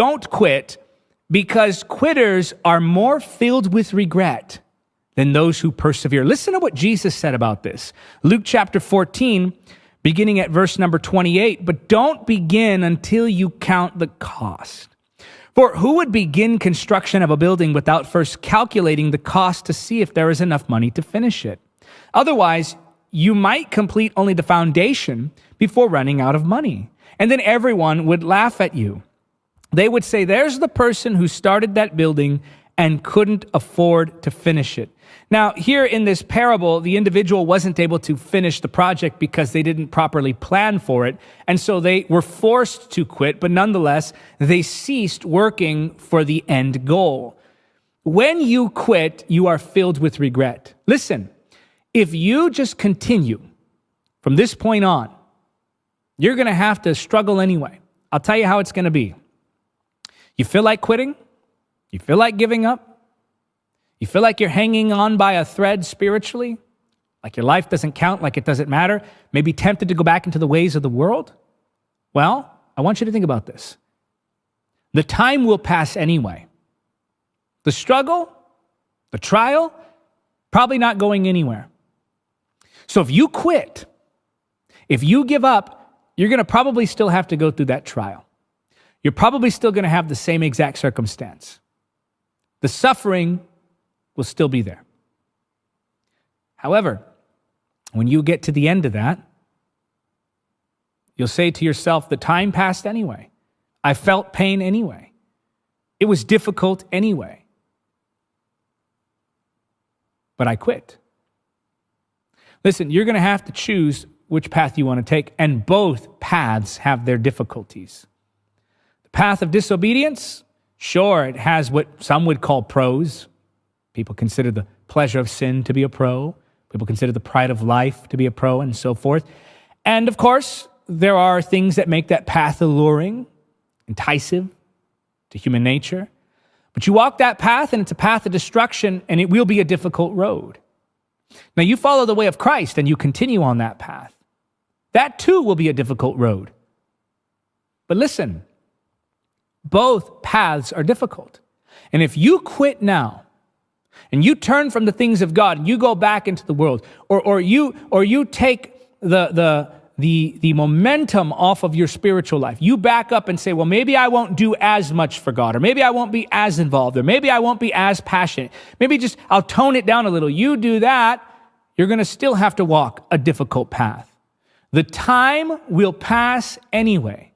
Don't quit, because quitters are more filled with regret than those who persevere. Listen to what Jesus said about this. Luke chapter 14, beginning at verse number 28, but don't begin until you count the cost. For who would begin construction of a building without first calculating the cost to see if there is enough money to finish it? Otherwise, you might complete only the foundation before running out of money. And then everyone would laugh at you. They would say, there's the person who started that building and couldn't afford to finish it. Now, here in this parable, the individual wasn't able to finish the project because they didn't properly plan for it. And so they were forced to quit, but nonetheless, they ceased working for the end goal. When you quit, you are filled with regret. Listen, if you just continue from this point on, you're going to have to struggle anyway. I'll tell you how it's going to be. You feel like quitting? You feel like giving up? You feel like you're hanging on by a thread spiritually? Like your life doesn't count, like it doesn't matter? Maybe tempted to go back into the ways of the world? Well, I want you to think about this. The time will pass anyway. The struggle, the trial, probably not going anywhere. So if you quit, if you give up, you're going to probably still have to go through that trial. You're probably still going to have the same exact circumstance. The suffering will still be there. However, when you get to the end of that, you'll say to yourself, the time passed anyway. I felt pain anyway. It was difficult anyway. But I quit. Listen, you're going to have to choose which path you want to take, and both paths have their difficulties. The path of disobedience, sure, it has what some would call pros. People consider the pleasure of sin to be a pro. People consider the pride of life to be a pro, and so forth. And of course, there are things that make that path alluring, enticing to human nature. But you walk that path, and it's a path of destruction, and it will be a difficult road. Now, you follow the way of Christ, and you continue on that path. That too will be a difficult road. But listen, both paths are difficult. And if you quit now, and you turn from the things of God, and you go back into the world, or you take the momentum off of your spiritual life, you back up and say, well, maybe I won't do as much for God, or maybe I won't be as involved, or maybe I won't be as passionate. Maybe just I'll tone it down a little. You do that, you're going to still have to walk a difficult path. The time will pass anyway.